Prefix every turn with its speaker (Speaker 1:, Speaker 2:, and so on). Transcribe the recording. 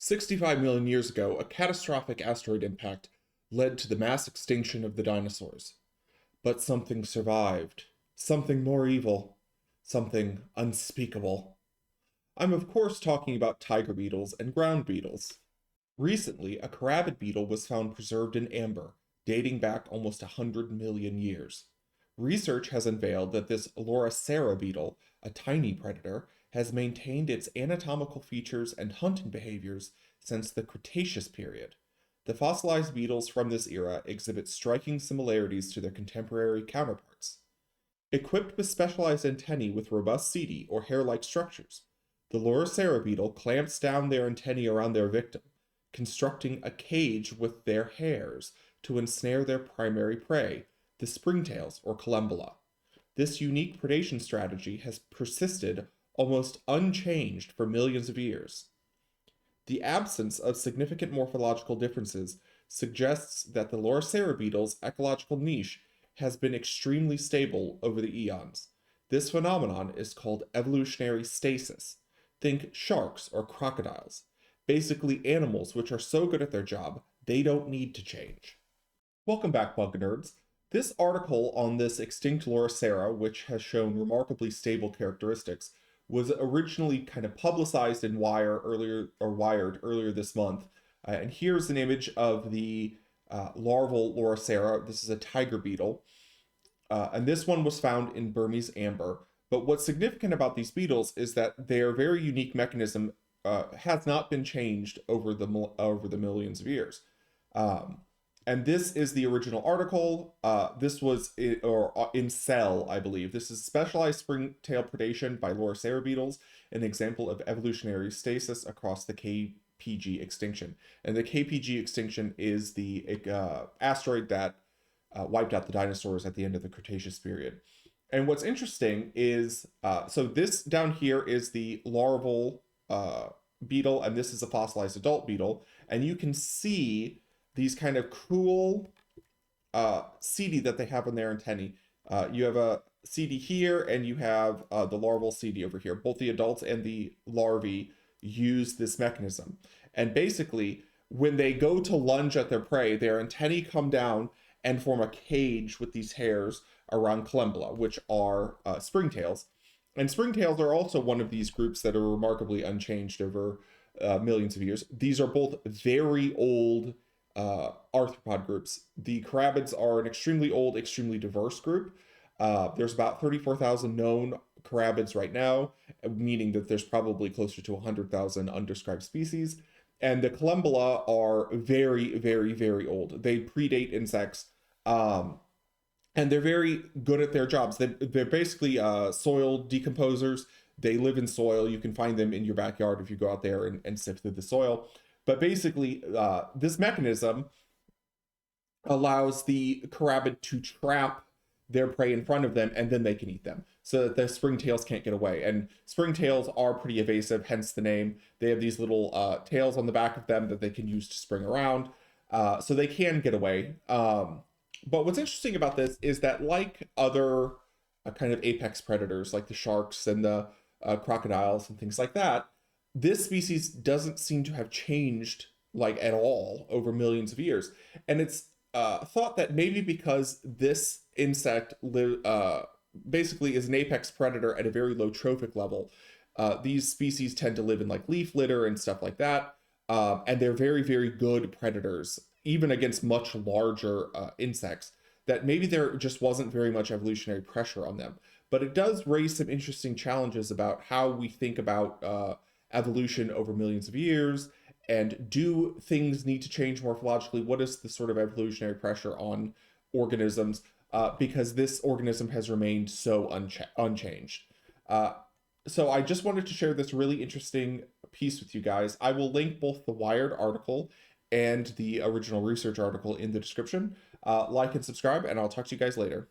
Speaker 1: 65 million years ago, a catastrophic asteroid impact led to the mass extinction of the dinosaurs. But something survived. Something more evil. Something unspeakable. I'm of course talking about tiger beetles and ground beetles. Recently, a carabid beetle was found preserved in amber, dating back almost 100 million years. Research has unveiled that this Loricera beetle, a tiny predator, has maintained its anatomical features and hunting behaviors since the Cretaceous period. The fossilized beetles from this era exhibit striking similarities to their contemporary counterparts. Equipped with specialized antennae with robust setae or hair-like structures, the Loricera beetle clamps down their antennae around their victim, constructing a cage with their hairs to ensnare their primary prey, the springtails or collembola. This unique predation strategy has persisted almost unchanged for millions of years. The absence of significant morphological differences suggests that the Loricera beetle's ecological niche has been extremely stable over the eons. This phenomenon is called evolutionary stasis. Think sharks or crocodiles. Basically animals which are so good at their job, they don't need to change. Welcome back, bug nerds. This article on this extinct Loricera, which has shown remarkably stable characteristics, was originally kind of publicized in Wired earlier this month. And here's an image of the larval Loricera. This is a tiger beetle. And this one was found in Burmese amber. But what's significant about these beetles is that their very unique mechanism has not been changed over the millions of years. And this is the original article. This was in Cell, I believe. This is specialized springtail predation by Loricera beetles, an example of evolutionary stasis across the KPG extinction. And the KPG extinction is the asteroid that wiped out the dinosaurs at the end of the Cretaceous period. And what's interesting is, so this down here is the larval beetle, and this is a fossilized adult beetle. And you can see these kind of cool setae that they have on their antennae. You have a setae here, and you have the larval setae over here. Both the adults and the larvae use this mechanism. And basically, when they go to lunge at their prey, their antennae come down and form a cage with these hairs around collembola, which are springtails. And springtails are also one of these groups that are remarkably unchanged over millions of years. These are both very old arthropod groups. The carabids are an extremely old, extremely diverse group. There's about 34,000 known carabids right now, meaning that there's probably closer to 100,000 undescribed species. And the collembola are very, very, very old. They predate insects, and they're very good at their jobs. They're basically soil decomposers. They live in soil. You can find them in your backyard if you go out there and sift through the soil. But basically, this mechanism allows the carabid to trap their prey in front of them, and then they can eat them, so that the springtails can't get away. And springtails are pretty evasive, hence the name. They have these little tails on the back of them that they can use to spring around, so they can get away. But what's interesting about this is that, like other kind of apex predators, like the sharks and the crocodiles and things like that, this species doesn't seem to have changed like at all over millions of years. And it's thought that maybe because this insect basically is an apex predator at a very low trophic level, these species tend to live in like leaf litter and stuff like that. And they're very, very good predators, even against much larger insects, that maybe there just wasn't very much evolutionary pressure on them. But it does raise some interesting challenges about how we think about evolution over millions of years, and do things need to change morphologically? What is the sort of evolutionary pressure on organisms? Because this organism has remained so unchanged. So I just wanted to share this really interesting piece with you guys. I will link both the Wired article and the original research article in the description. Like and subscribe, and I'll talk to you guys later.